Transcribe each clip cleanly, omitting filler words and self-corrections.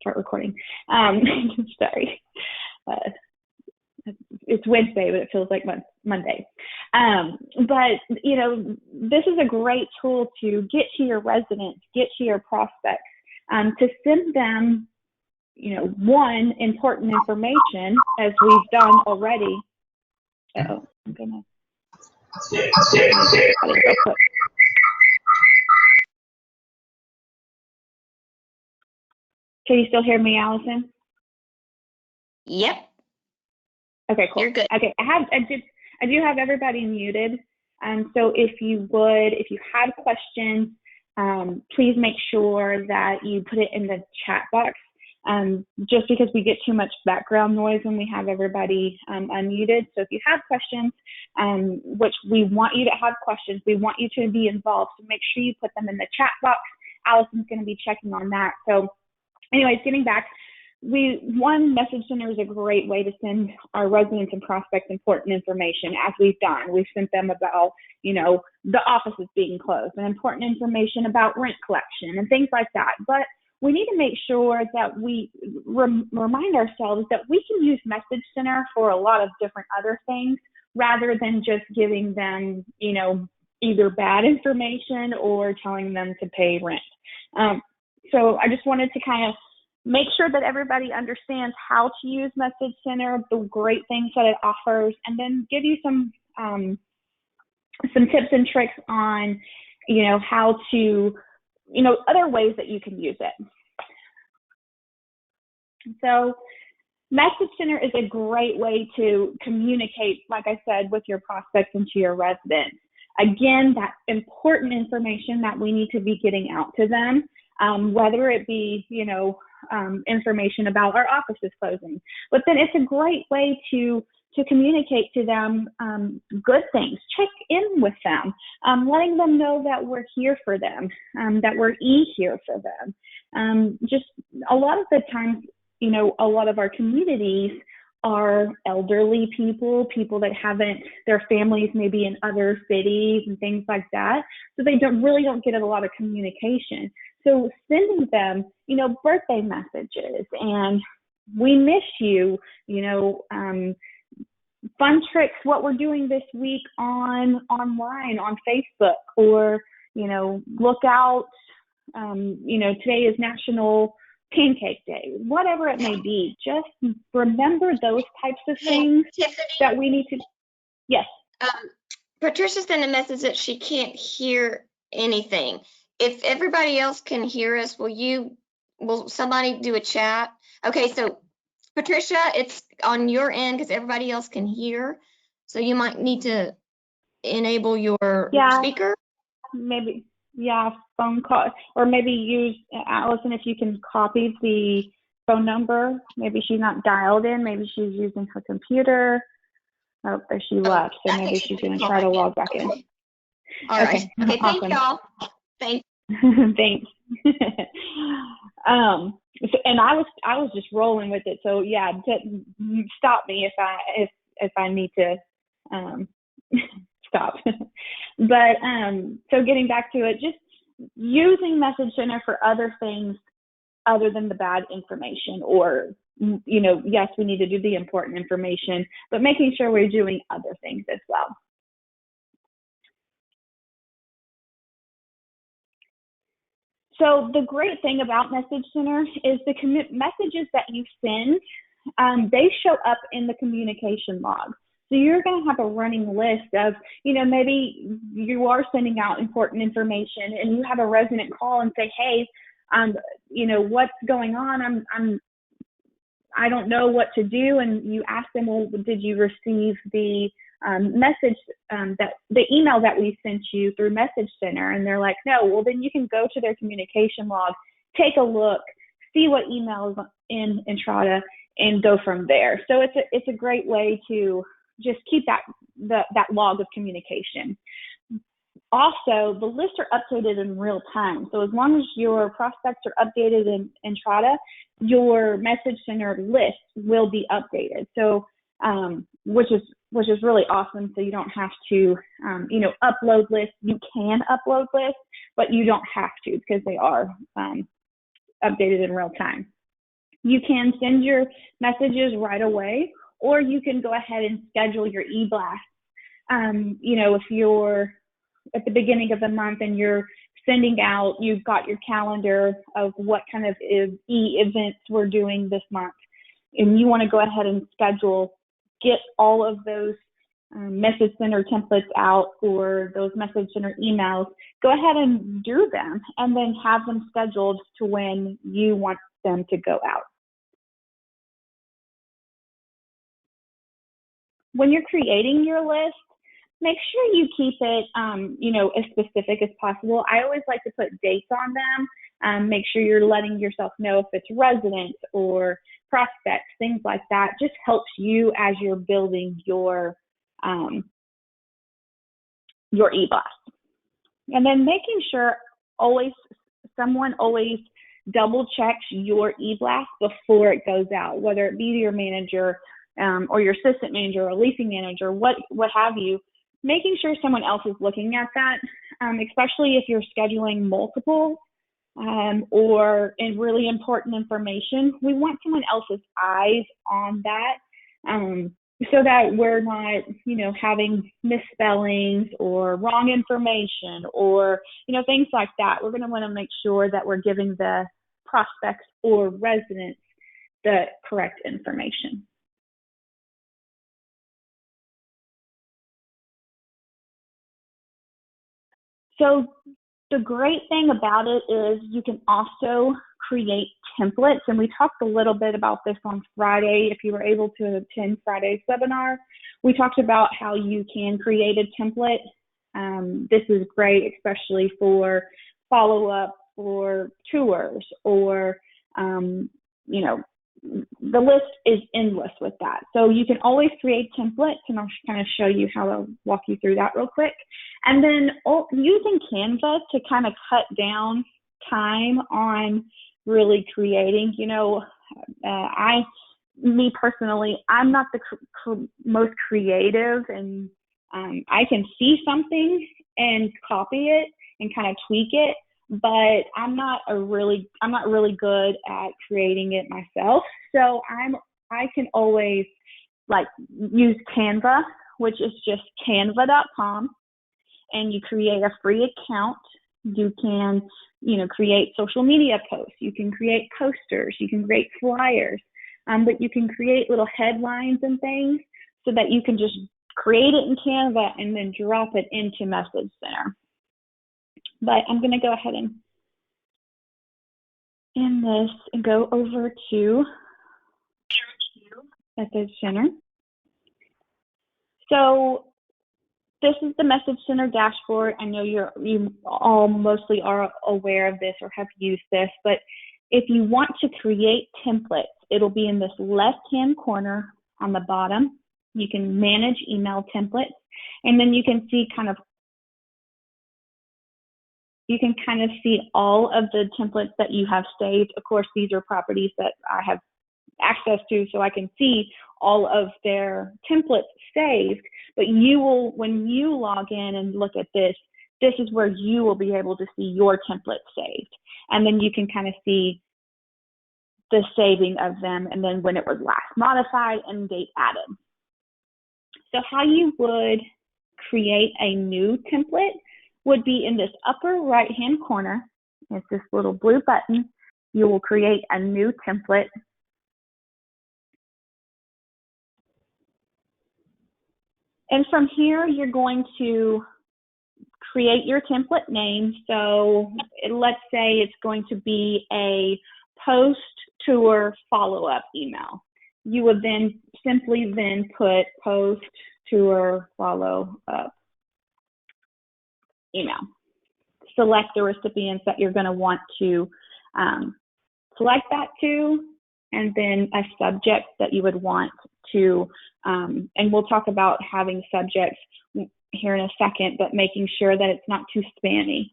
start recording. Sorry. It's Wednesday, but it feels like Monday. But, this is a great tool to get to your residents, get to your prospects, to send them, one, important information, as we've done already. I'm going to... Can you still hear me, Allison? Yep. Okay, cool. You're good. Okay, I do have everybody muted. So if you have questions, please make sure that you put it in the chat box. Just because we get too much background noise when we have everybody unmuted. So if you have questions, which we want you to have questions, we want you to be involved. So make sure you put them in the chat box. Allison's going to be checking on that. So anyways, getting back, Message Center is a great way to send our residents and prospects important information, as we've done. We've sent them about, the offices being closed, and important information about rent collection and things like that. But we need to make sure that we remind ourselves that we can use Message Center for a lot of different other things, rather than just giving them, either bad information or telling them to pay rent. So I just wanted to kind of make sure that everybody understands how to use Message Center, the great things that it offers, and then give you some tips and tricks on, how to, other ways that you can use it. So Message Center is a great way to communicate, like I said, with your prospects and to your residents. Again, that important information that we need to be getting out to them, whether it be, information about our offices closing. But then it's a great way to communicate to them good things. Check in with them, letting them know that we're here for them, that we're here for them. Just a lot of the times, a lot of our communities are elderly people that haven't, their families maybe in other cities and things like that. So they don't get a lot of communication. So sending them, birthday messages and we miss you, fun tricks, what we're doing this week online on Facebook, or, look out, today is National Pancake Day, whatever it may be. Just remember those types of things that we need to. Yes. Patricia sent a message that she can't hear anything. If everybody else can hear us, will somebody do a chat? Okay, so Patricia, it's on your end because everybody else can hear. So you might need to enable your speaker. Maybe. Yeah, phone call, or maybe use, Allison, if you can copy the phone number. Maybe she's not dialed in. Maybe she's using her computer. Oh, there she left. So maybe she's going to try to log back in. All right. Okay. Thank y'all. Thanks. Thanks. And I was just rolling with it. So yeah, stop me if I need to stop. But so getting back to it, just using Message Center for other things other than the bad information, or yes, we need to do the important information, but making sure we're doing other things as well. So the great thing about Message Center is the messages that you send, they show up in the communication log. So you're going to have a running list of, maybe you are sending out important information and you have a resident call and say, hey, what's going on? I don't know what to do. And you ask them, well, did you receive the message, that the email that we sent you through Message Center? And they're like, no. Well, then you can go to their communication log, take a look, see what email is in Entrata, and go from there. So it's a great way to just keep that log of communication. Also, the lists are updated in real time. So as long as your prospects are updated in Entrata, your Message Center list will be updated. So, which is really awesome. So you don't have to, upload lists. You can upload lists, but you don't have to, because they are updated in real time. You can send your messages right away, or you can go ahead and schedule your e-blast. If you're at the beginning of the month and you're sending out, you've got your calendar of what kind of e-events we're doing this month, and you want to go ahead and schedule, get all of those message center templates out or those message center emails, go ahead and do them and then have them scheduled to when you want them to go out. When you're creating your list, make sure you keep it, as specific as possible. I always like to put dates on them. Make sure you're letting yourself know if it's residents or prospects, things like that. Just helps you as you're building your e-blast. And then making sure someone always double checks your e-blast before it goes out, whether it be to your manager or your assistant manager or leasing manager, what have you. Making sure someone else is looking at that, especially if you're scheduling multiple or in really important information. We want someone else's eyes on that so that we're not, having misspellings or wrong information or, things like that. We're going to want to make sure that we're giving the prospects or residents the correct information. So the great thing about it is you can also create templates, and we talked a little bit about this on Friday. If you were able to attend Friday's webinar, we talked about how you can create a template. This is great, especially for follow-up or tours or, the list is endless with that. So you can always create templates, and I'll kind of show you how to walk you through that real quick. And then using Canva to kind of cut down time on really creating, me personally, I'm not the most creative, and I can see something and copy it and kind of tweak it, but I'm not really good at creating it myself. So I can always use Canva, which is just canva.com, and you create a free account. You can, create social media posts. You can create posters. You can create flyers, but you can create little headlines and things so that you can just create it in Canva and then drop it into Message Center. But I'm going to go ahead and end this and go over to Message Center. So this is the Message Center dashboard. I know you all mostly are aware of this or have used this, but if you want to create templates, it'll be in this left-hand corner on the bottom. You can manage email templates, and then you can see kind of see all of the templates that you have saved. Of course, these are properties that I have access to, so I can see all of their templates saved. But when you log in and look at this is where you will be able to see your templates saved. And then you can kind of see the saving of them, and then when it was last modified and date added. So how you would create a new template would be in this upper right-hand corner. It's this little blue button. You will create a new template. And from here, you're going to create your template name. So let's say it's going to be a post-tour follow-up email. You would then simply put post-tour follow-up email. Select the recipients that you're going to want to select that to, and then a subject that you would want to, and we'll talk about having subjects here in a second, but making sure that it's not too spammy,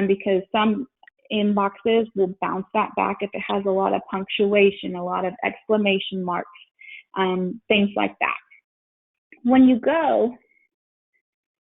because some inboxes will bounce that back if it has a lot of punctuation, a lot of exclamation marks, things like that. When you go,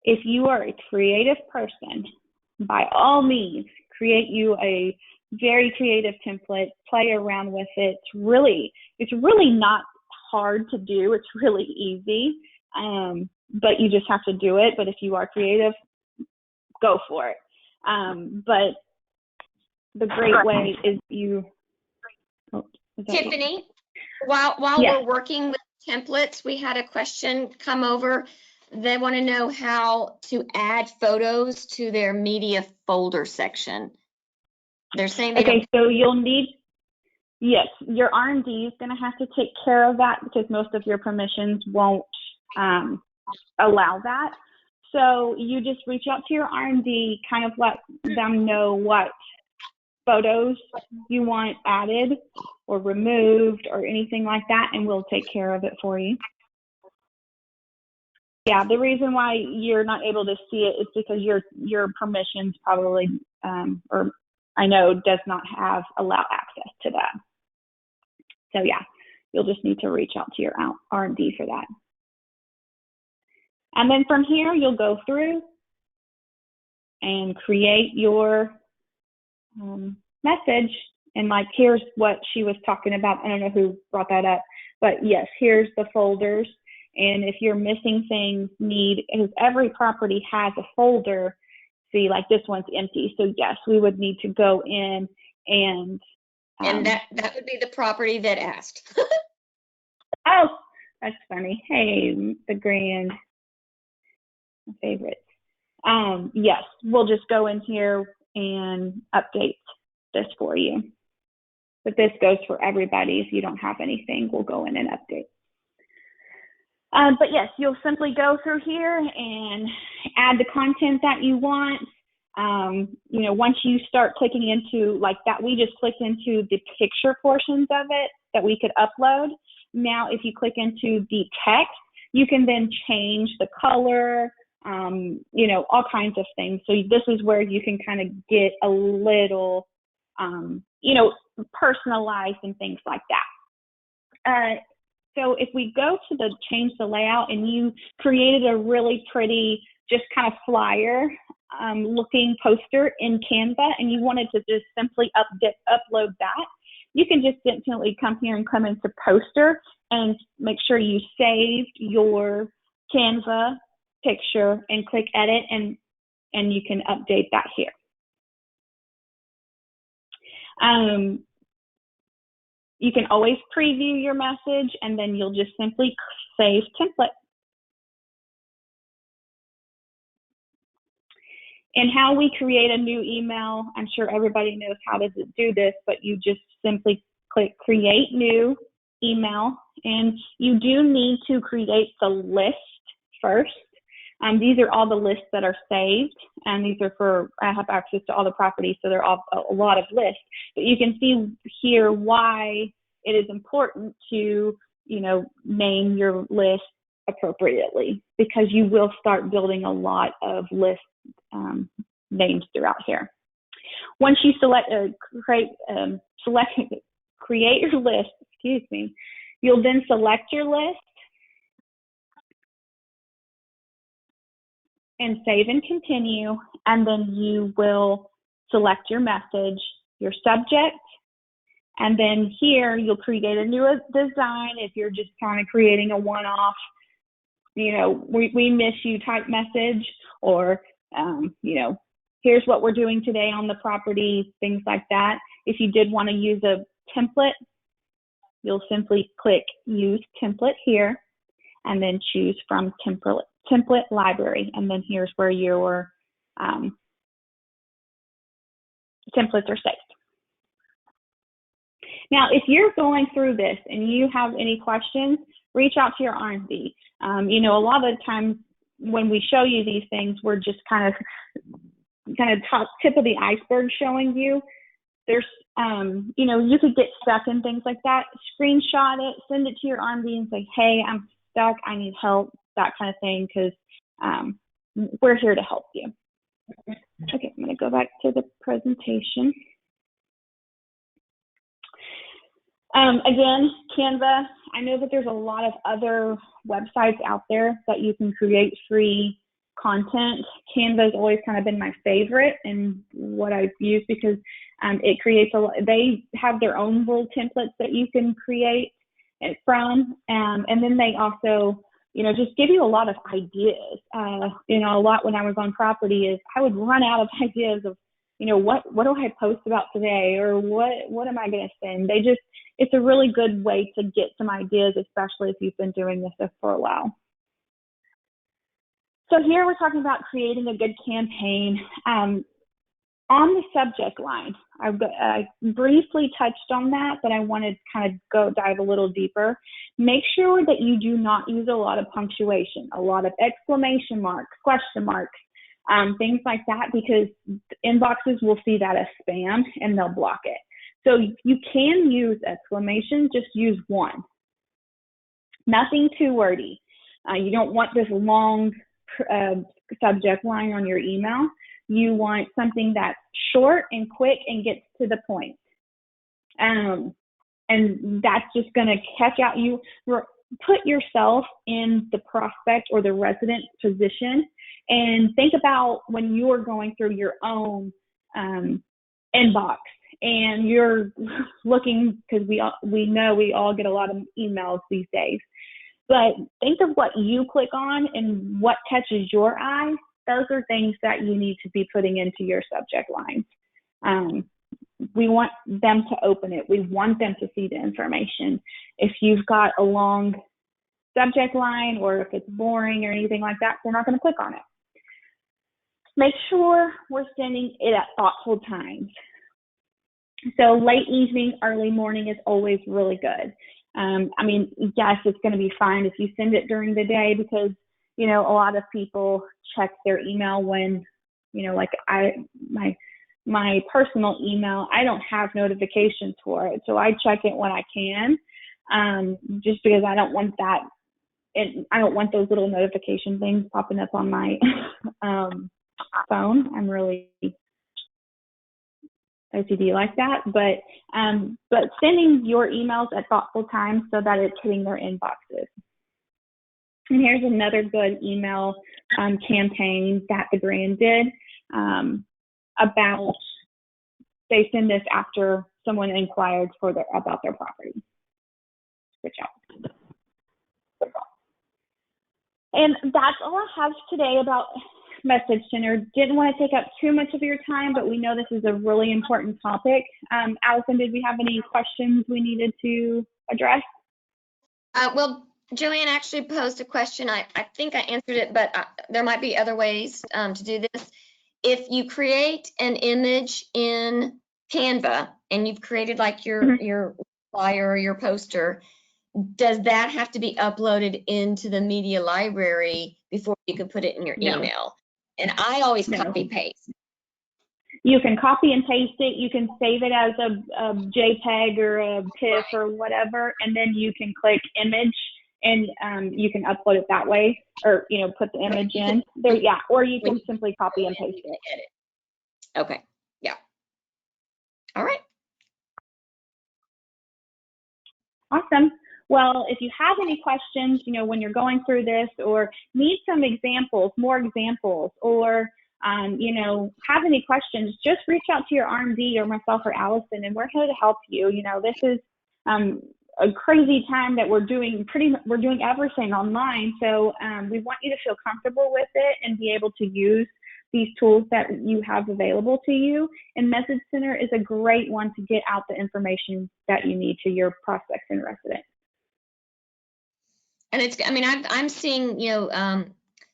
if you are a creative person, by all means, create you a very creative template. Play around with it. It's really not hard to do. It's really easy, but you just have to do it. But if you are creative, go for it. But the great way is Tiffany, while yes. we're working with templates, we had a question come over. They want to know how to add photos to their media folder section. They're saying they Okay, so you'll need, yes, your R&D is going to have to take care of that because most of your permissions won't allow that. So you just reach out to your R&D, kind of let them know what photos you want added or removed or anything like that, and we'll take care of it for you. Yeah, the reason why you're not able to see it is because your permissions probably, or I know, does not allow access to that. So yeah, you'll just need to reach out to your R&D for that. And then from here, you'll go through and create your message. And like, here's what she was talking about. I don't know who brought that up, but yes, here's the folders. And if you're missing things, because every property has a folder. See, like this one's empty. So yes, we would need to go in and that would be the property that asked. Oh, that's funny. Hey, the grand favorites. Yes, we'll just go in here and update this for you. But this goes for everybody. If you don't have anything, we'll go in and update. But yes, you'll simply go through here and add the content that you want. Once you start clicking into like that, we just clicked into the picture portions of it that we could upload. Now, if you click into the text, you can then change the color, all kinds of things. So this is where you can kind of get a little, personalized and things like that. So if we go to the change the layout, and you created a really pretty, just kind of flyer looking poster in Canva, and you wanted to just simply upload that, you can just simply come here and come into poster and make sure you saved your Canva picture and click edit, and you can update that here. You can always preview your message, and then you'll just simply save template. And how we create a new email, I'm sure everybody knows how to do this, but you just simply click create new email, and you do need to create the list first. These are all the lists that are saved, and these are I have access to all the properties, so they're all a lot of lists. But you can see here why it is important to, name your list appropriately, because you will start building a lot of list names throughout here. Once you create your list, you'll then select your list and save and continue, and then you will select your message, your subject, and then here you'll create a new design if you're just kind of creating a one-off, we miss you type message, or, here's what we're doing today on the property, things like that. If you did want to use a template, you'll simply click use template here, and then choose from template library, and then here's where your templates are saved. Now, if you're going through this and you have any questions, reach out to your R&D. A lot of the times when we show you these things, we're just kind of top tip of the iceberg showing you. There's, you could get stuck in things like that. Screenshot it, send it to your R&D and say, hey, I'm stuck, I need help, that kind of thing, because we're here to help you. Okay, I'm going to go back to the presentation. Again, Canva, I know that there's a lot of other websites out there that you can create free content. Canva's always kind of been my favorite and what I've used because it creates they have their own rule templates that you can create it from. And then they also, just give you a lot of ideas. A lot when I was on property is I would run out of ideas of, what do I post about today, or what am I going to send? It's a really good way to get some ideas, especially if you've been doing this for a while. So here we're talking about creating a good campaign. On the subject line, I briefly touched on that, but I want to kind of dive a little deeper. Make sure that you do not use a lot of punctuation, a lot of exclamation marks, question marks, things like that, because inboxes will see that as spam and they'll block it. So you can use exclamation, just use one. Nothing too wordy. You don't want this long subject line on your email. You want something that's short and quick and gets to the point. And that's just going to catch out you. Put yourself in the prospect or the resident position and think about when you are going through your own inbox and you're looking, because we know we all get a lot of emails these days. But think of what you click on and what catches your eye. Those are things that you need to be putting into your subject lines. We want them to open it. We want them to see the information. If you've got a long subject line or if it's boring or anything like that, they're not going to click on it. Make sure we're sending it at thoughtful times. So late evening, early morning is always really good. Yes, it's going to be fine if you send it during the day because, a lot of people check their email when, like my personal email, I don't have notifications for it. So I check it when I can, just because I don't want that. And I don't want those little notification things popping up on my phone. I'm really OCD like that, but sending your emails at thoughtful times so that it's hitting their inboxes. And here's another good email campaign that the brand did about, they send this after someone inquired about their property. Good job. And that's all I have today about Message Center. Didn't want to take up too much of your time, but we know this is a really important topic. Allison, did we have any questions we needed to address? Well, Joanne actually posed a question. I think I answered it, but there might be other ways to do this. If you create an image in Canva and you've created like your flyer or your poster, does that have to be uploaded into the media library before you can put it in your email? And I always copy paste. You can copy and paste it. You can save it as a JPEG or a TIFF or whatever, and then you can click image and you can upload it that way, or put the image in there. Yeah, or you can simply copy and paste it. Okay. Yeah. All right. Awesome. Well, if you have any questions, when you're going through this or need some examples, more examples, or, have any questions, just reach out to your RMD or myself or Allison, and we're here to help you. This is a crazy time that we're doing everything online. So we want you to feel comfortable with it and be able to use these tools that you have available to you. And Message Center is a great one to get out the information that you need to your prospects and residents. And I'm seeing,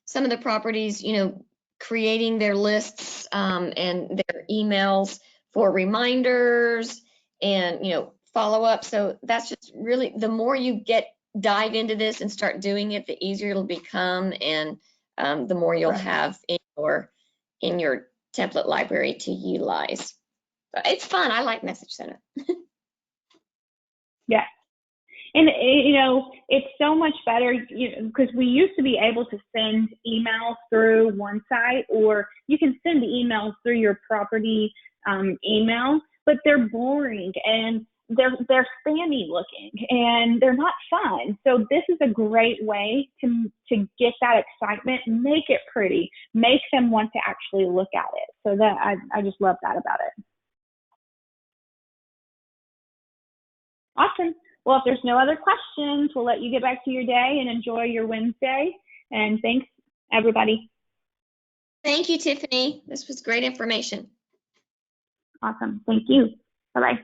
some of the properties, creating their lists and their emails for reminders and, follow up. So that's just really, the more you dive into this and start doing it, the easier it'll become, and the more you'll have in your template library to utilize. So it's fun. I like Message Center. Yeah. And, it's so much better, because we used to be able to send emails through one site, or you can send the emails through your property email, but they're boring. And they're spammy looking and they're not fun. So this is a great way to get that excitement, make it pretty, make them want to actually look at it. So that I just love that about it. Awesome. Well, if there's no other questions, we'll let you get back to your day and enjoy your Wednesday. And thanks, everybody. Thank you, Tiffany. This was great information. Awesome. Thank you. Bye-bye.